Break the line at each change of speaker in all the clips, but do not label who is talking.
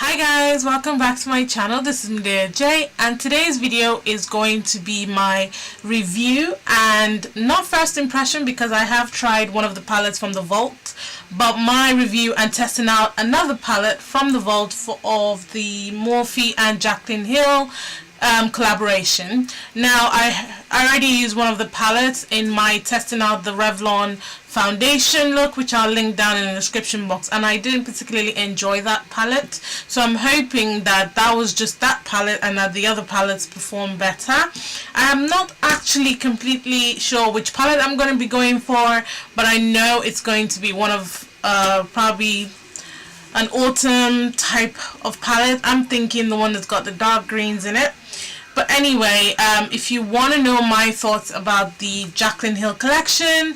Hi guys, welcome back to my channel. This is J, and today's video is going to be my review and not first impression because I have tried one of the palettes from the vault, but my review and testing out another palette from the vault of the Morphe and Jaclyn Hill collaboration. Now I already used one of the palettes in my testing out the Revlon foundation look, which I'll link down in the description box, and I didn't particularly enjoy that palette, so I'm hoping that that was just that palette and that the other palettes perform better. I'm not actually completely sure which palette I'm going to be going for, but I know it's going to be one of probably an autumn type of palette. I'm thinking the one that's got the dark greens in it. But anyway, if you want to know my thoughts about the Jaclyn Hill collection,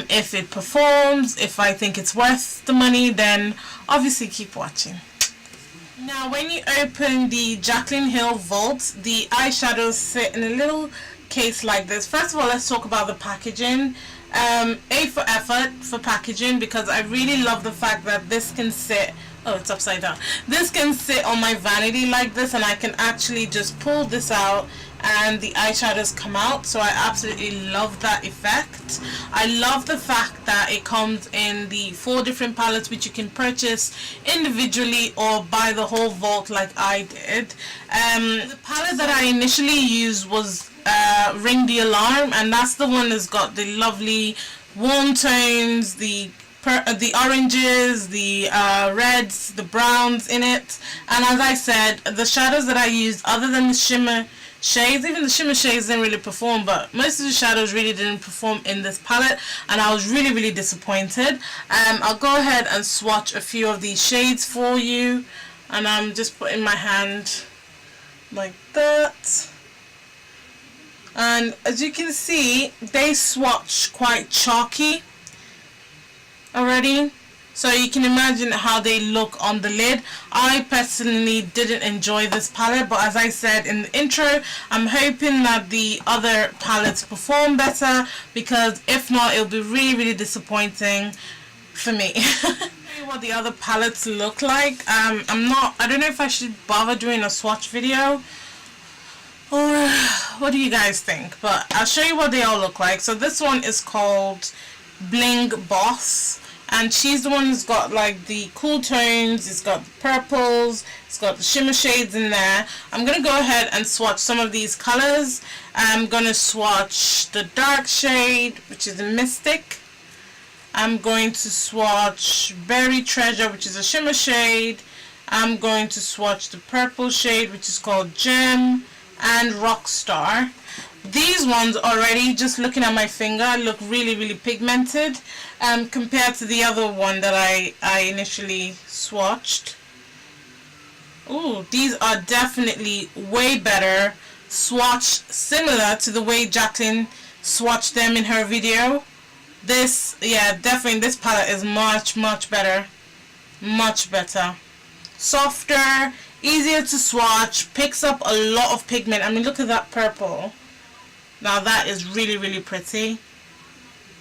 if it performs, if I think it's worth the money, then obviously keep watching. Now, when you open the Jaclyn Hill vault, the eyeshadows sit in a little case like this. First of all, let's talk about the packaging. A for effort for packaging, because I really love the fact that this can sit, oh, it's upside down, this can sit on my vanity like this, and I can actually just pull this out and the eyeshadows come out. So I absolutely love that effect. I love the fact that it comes in the 4 different palettes, which you can purchase individually or buy the whole vault like I did. The palette that I initially used was Ring the Alarm, and that's the one that's got the lovely warm tones, the oranges, the reds, the browns in it. And as I said, the shadows that I used, other than the shimmer shades, even the shimmer shades didn't really perform, but most of the shadows really didn't perform in this palette, and I was really disappointed. I'll go ahead and swatch a few of these shades for you, and I'm just putting my hand like that. And as you can see, they swatch quite chalky already, so you can imagine how they look on the lid. I personally didn't enjoy this palette, but as I said in the intro, I'm hoping that the other palettes perform better, because if not, it'll be really disappointing for me. What the other palettes look like. I don't know if I should bother doing a swatch video, or what do you guys think? But I'll show you what they all look like. So this one is called Bling Boss, and she's the one who's got like the cool tones, it's got the purples, it's got the shimmer shades in there. I'm going to go ahead and swatch some of these colors. I'm going to swatch the dark shade, which is a Mystic. I'm going to swatch Berry Treasure, which is a shimmer shade. I'm going to swatch the purple shade, which is called Gem, and Rockstar. These ones already, just looking at my finger, look really pigmented compared to the other one that I initially swatched. Ooh, these are definitely way better, swatched similar to the way Jaclyn swatched them in her video. This, yeah, definitely this palette is much better, much better. Softer, easier to swatch, picks up a lot of pigment. I mean, look at that purple. Now that is really pretty.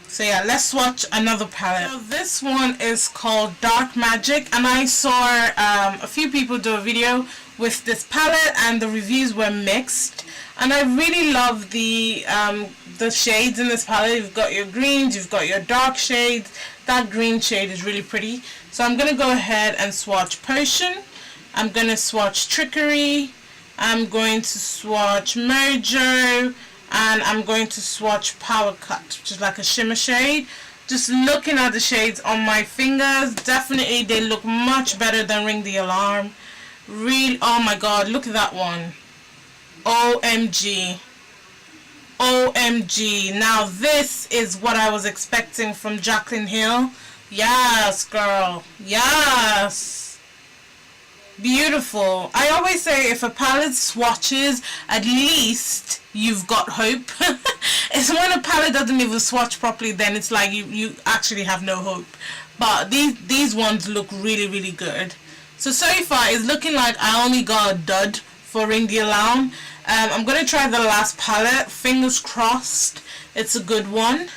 So yeah, let's swatch another palette. So this one is called Dark Magic, and I saw a few people do a video with this palette, and the reviews were mixed. And I really love the shades in this palette. You've got your greens, you've got your dark shades. That green shade is really pretty. So I'm gonna go ahead and swatch Potion. I'm gonna swatch Trickery. I'm going to swatch Mojo. And I'm going to swatch Power Cut, which is like a shimmer shade. Just looking at the shades on my fingers, definitely they look much better than Ring the Alarm. Really, oh my god, look at that one. OMG. OMG. Now this is what I was expecting from Jaclyn Hill. Yes, girl. Yes. Beautiful. I always say if a palette swatches, at least you've got hope. It's when a palette doesn't even swatch properly, then it's like you actually have no hope. But these ones look really good. So far it's looking like I only got a dud for Ring the Alarm. I'm going to try the last palette. Fingers crossed it's a good one.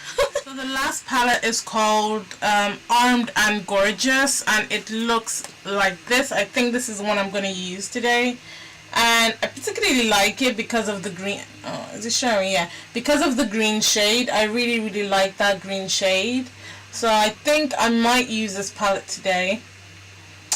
So the last palette is called Armed and Gorgeous, and it looks like this. I think this is the one I'm going to use today. And I particularly like it because of the green. Oh, is it showing? Yeah, because of the green shade. I really like that green shade. So I think I might use this palette today.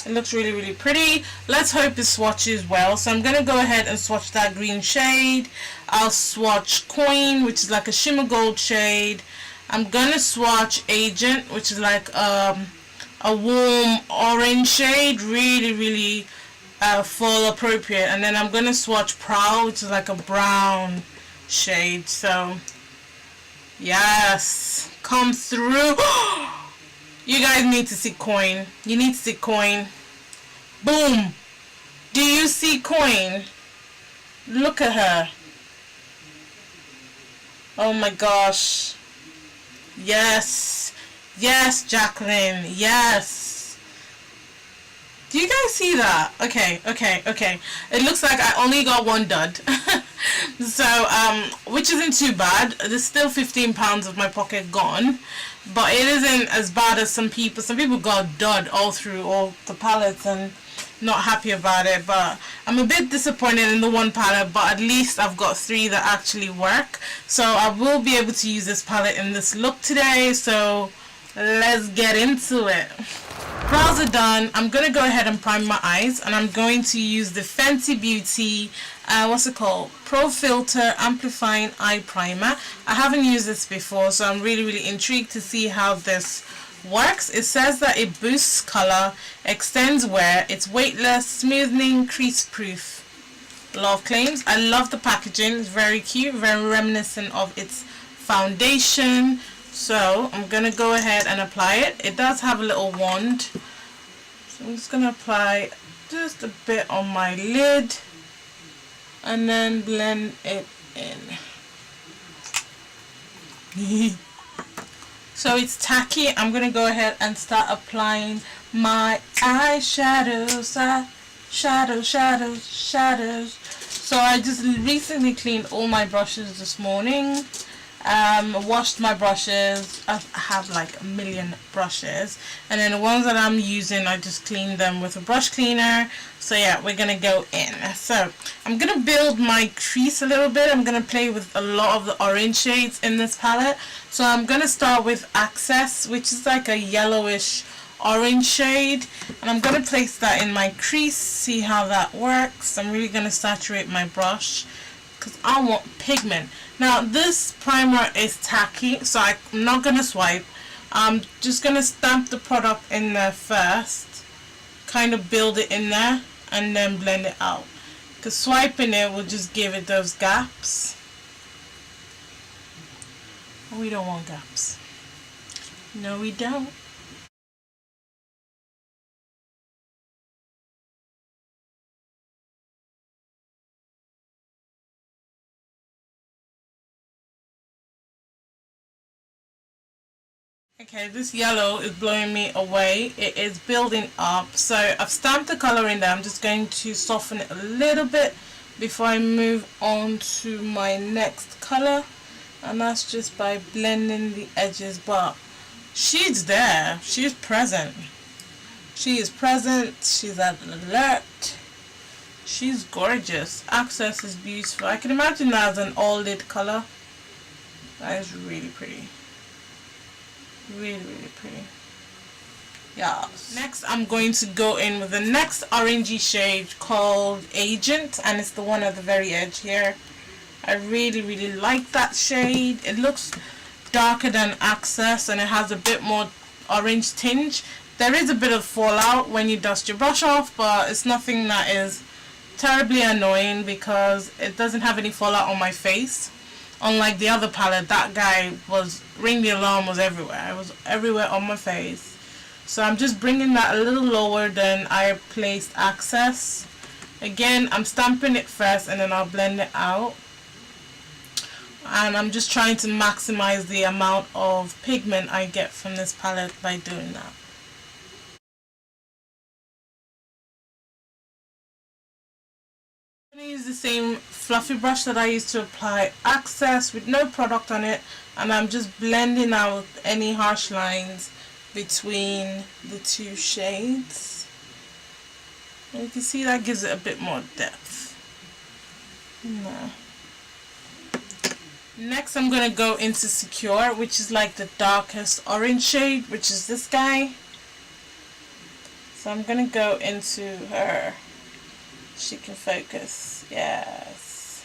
It looks really pretty. Let's hope it swatches well. So I'm going to go ahead and swatch that green shade. I'll swatch Coin, which is like a shimmer gold shade. I'm going to swatch Agent, which is like a warm orange shade. Really fall appropriate. And then I'm going to swatch Prowl, which is like a brown shade. So yes, come through. You guys need to see Coin. You need to see Coin. Boom. Do you see Coin? Look at her. Oh my gosh. Yes. Yes, Jaclyn. Yes. Do you guys see that? Okay. It looks like I only got one dud. So, which isn't too bad. There's still £15 of my pocket gone. But it isn't as bad as some people. Some people got dud all through all the palettes and not happy about it. But I'm a bit disappointed in the one palette, but at least I've got 3 that actually work. So I will be able to use this palette in this look today. So let's get into it. Brows are done. I'm going to go ahead and prime my eyes, and I'm going to use the Fenty Beauty what's it called, Pro Filter Amplifying Eye Primer. I haven't used this before, so I'm really intrigued to see how this works. It says that it boosts color, extends wear, it's weightless, smoothing, crease proof. A lot of claims. I love the packaging. It's very cute, very reminiscent of its foundation. So I'm going to go ahead and apply it. It does have a little wand, so I'm just going to apply just a bit on my lid and then blend it in. So it's tacky. I'm going to go ahead and start applying my eyeshadows. Shadows. So I just recently cleaned all my brushes this morning. Washed my brushes. I have like a million brushes, and then the ones that I'm using, I just clean them with a brush cleaner. So yeah, we're gonna go in. So I'm gonna build my crease a little bit. I'm gonna play with a lot of the orange shades in this palette. So I'm gonna start with Access, which is like a yellowish orange shade, and I'm gonna place that in my crease, see how that works. I'm really gonna saturate my brush because I want pigment. Now this primer is tacky, so I'm not going to swipe. I'm just going to stamp the product in there first, kind of build it in there, and then blend it out. Because swiping it will just give it those gaps. We don't want gaps. No, we don't. Okay, this yellow is blowing me away. It is building up. So I've stamped the color in there. I'm just going to soften it a little bit before I move on to my next color. And that's just by blending the edges. But she's there. She's present. She is present. She's at alert. She's gorgeous. Access is beautiful. I can imagine that as an all lid color. That is really pretty. Really pretty. Yeah. Next I'm going to go in with the next orangey shade called Agent, and it's the one at the very edge here. I really like that shade. It looks darker than Access, and it has a bit more orange tinge. There is a bit of fallout when you dust your brush off, but it's nothing that is terribly annoying because it doesn't have any fallout on my face. Unlike the other palette, that guy was, ring the alarm was everywhere. It was everywhere on my face. So I'm just bringing that a little lower than I placed Access. Again, I'm stamping it first and then I'll blend it out. And I'm just trying to maximize the amount of pigment I get from this palette by doing that. I'm going to use the same fluffy brush that I used to apply Access with no product on it, and I'm just blending out any harsh lines between the two shades. And you can see that gives it a bit more depth. No. Next I'm going to go into Secure, which is like the darkest orange shade, which is this guy. So I'm going to go into her. She can focus. Yes.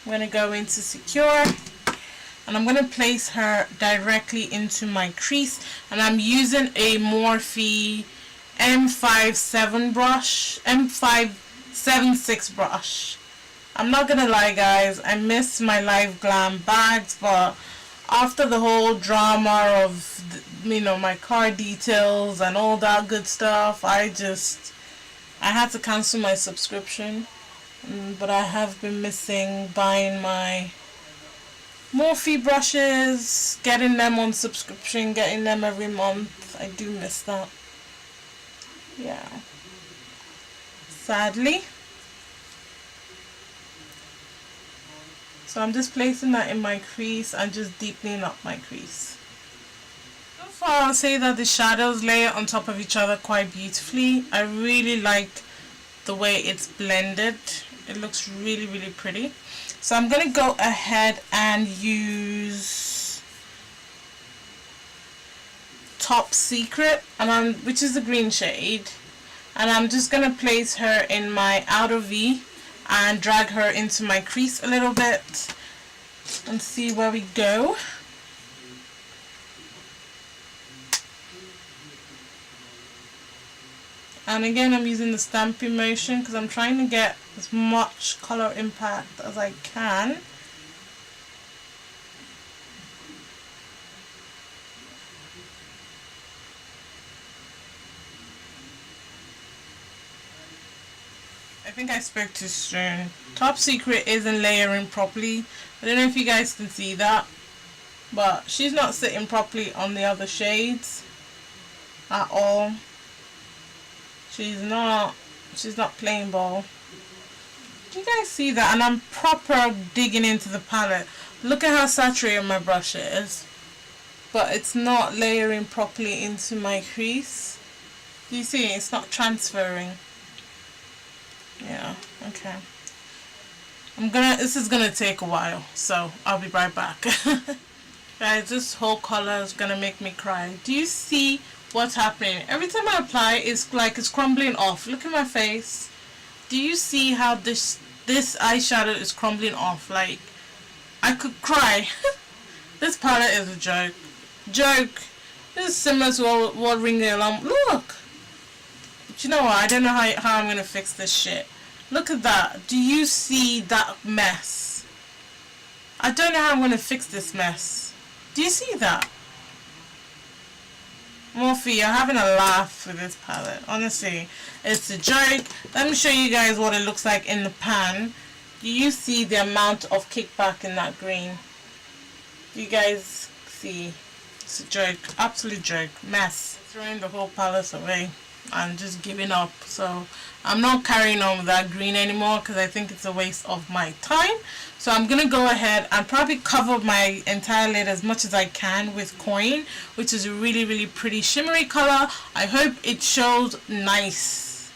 I'm going to go into Secure, and I'm going to place her directly into my crease, and I'm using a Morphe M57 brush, M576 brush. I'm not gonna lie guys, I miss my Live Glam bags, but after the whole drama of, you know, my car details and all that good stuff, I had to cancel my subscription. But I have been missing buying my Morphe brushes, getting them on subscription, getting them every month. I do miss that. Yeah. Sadly. So I'm just placing that in my crease and just deepening up my crease. So far I'll say that the shadows layer on top of each other quite beautifully. I really like the way it's blended. It looks really, really pretty. So I'm going to go ahead and use Top Secret, and which is the green shade. And I'm just going to place her in my outer V and drag her into my crease a little bit and see where we go. And again, I'm using the stamping motion because I'm trying to get as much color impact as I can. I think I spoke too soon. Top Secret isn't layering properly. I don't know if you guys can see that, but she's not sitting properly on the other shades at all. She's not playing ball. You guys see that? And I'm proper digging into the palette. Look at how saturated my brush is, but it's not layering properly into my crease. Do you see? It's not transferring. Yeah, okay. This is gonna take a while, so I'll be right back. Guys, this whole color is gonna make me cry. Do you see what's happening? Every time I apply, it's like it's crumbling off. Look at my face. Do you see how this eyeshadow is crumbling off? Like, I could cry. This palette is a joke. Joke. This is similar to what Ring the Alarm. Look! But you know what? I don't know how I'm going to fix this shit. Look at that. Do you see that mess? I don't know how I'm going to fix this mess. Do you see that? Morphe, you're having a laugh with this palette. Honestly, it's a joke. Let me show you guys what it looks like in the pan. Do you see the amount of kickback in that green? Do you guys see? It's a joke. Absolute joke. Mess. Throwing the whole palette away and just giving up. So I'm not carrying on with that green anymore because I think it's a waste of my time. So I'm going to go ahead and probably cover my entire lid as much as I can with Coin, which is a really, really pretty shimmery color. I hope it shows nice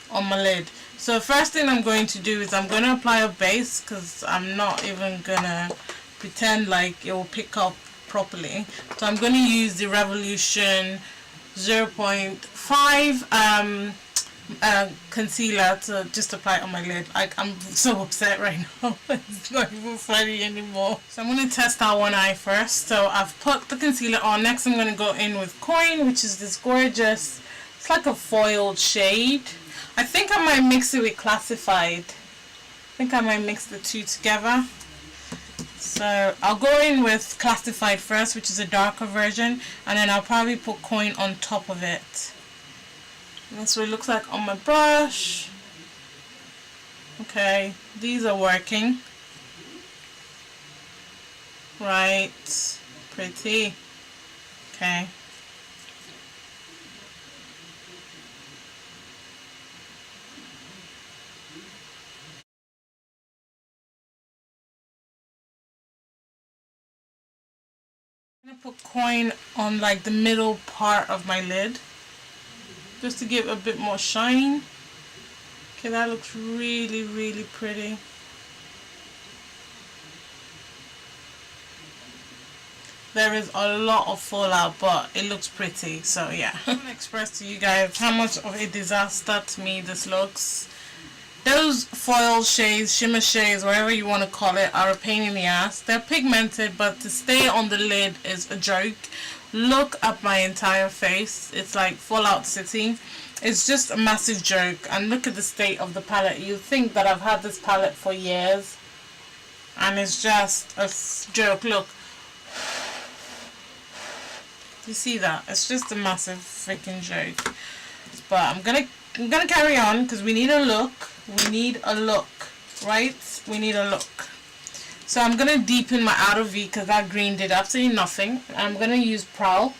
on my lid. So first thing I'm going to do is I'm going to apply a base because I'm not even going to pretend like it will pick up properly. So I'm going to use the Revolution 0.5 concealer to just apply it on my lid. Like, I'm so upset right now. It's not even funny anymore. So I'm going to test out one eye first. So I've put the concealer on. Next I'm going to go in with Coin, which is this gorgeous, it's like a foiled shade. I think I might mix it with Classified. I think I might mix the two together. So I'll go in with Classified first, which is a darker version, and then I'll probably put Coin on top of it. And that's what it looks like on my brush. Okay, these are working. Right, pretty. Okay. I'm gonna put coin on like the middle part of my lid just to give a bit more shine. Okay, that looks really, really pretty. There is a lot of fallout, but it looks pretty, so yeah. I'm gonna express to you guys how much of a disaster to me this looks. Those foil shades, shimmer shades, whatever you want to call it, are a pain in the ass. They're pigmented, but to stay on the lid is a joke. Look at my entire face. It's like Fallout City. It's just a massive joke. And look at the state of the palette. You'd think that I've had this palette for years, and it's just a joke. Look. You see that? It's just a massive freaking joke. But I'm gonna carry on because we need a look. We need a look, right? We need a look. So I'm gonna deepen my outer V because that green did absolutely nothing. I'm gonna use Prowl,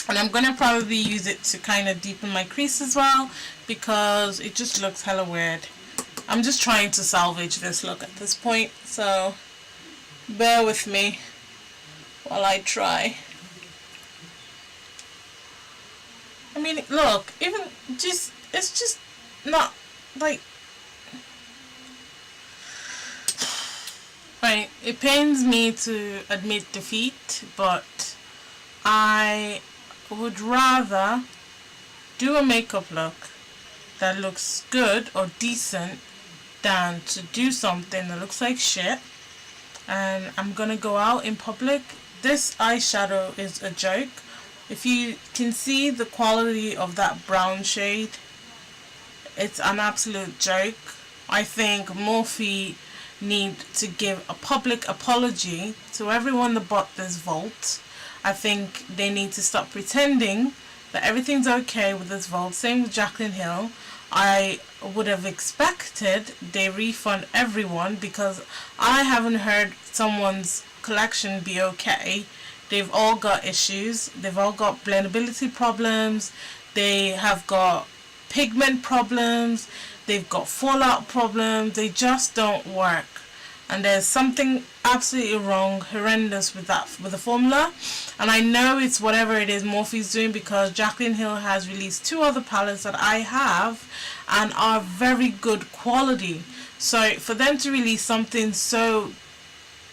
and I'm gonna probably use it to kind of deepen my crease as well because it just looks hella weird. I'm just trying to salvage this look at this point, so bear with me while I try. I mean, look, even just, it's just not, like, right, it pains me to admit defeat, but I would rather do a makeup look that looks good or decent than to do something that looks like shit. And I'm gonna go out in public. This eyeshadow is a joke. If you can see the quality of that brown shade, it's an absolute joke. I think Morphe need to give a public apology to everyone that bought this vault. I think they need to stop pretending that everything's okay with this vault. Same with Jaclyn Hill. I would have expected they refund everyone because I haven't heard someone's collection be okay. They've all got issues. They've all got blendability problems. They have got pigment problems. They've got fallout problems. They just don't work. And there's something absolutely wrong, horrendous with the formula. And I know it's whatever it is Morphe's doing because Jaclyn Hill has released 2 other palettes that I have and are very good quality. So for them to release something so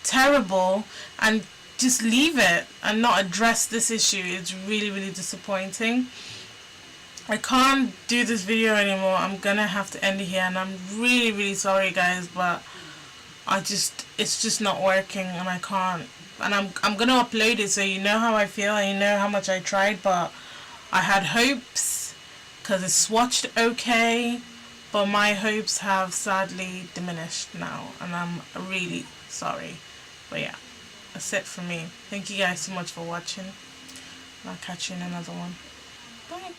terrible and just leave it and not address this issue, it's really, really disappointing. I can't do this video anymore. I'm gonna have to end it here, and I'm really, really sorry guys, but it's just not working, and I can't. And I'm gonna upload it so you know how I feel and you know how much I tried. But I had hopes because it swatched okay, but my hopes have sadly diminished now, and I'm really sorry. But yeah, that's it for me. Thank you guys so much for watching. I'll catch you in another one. Bye.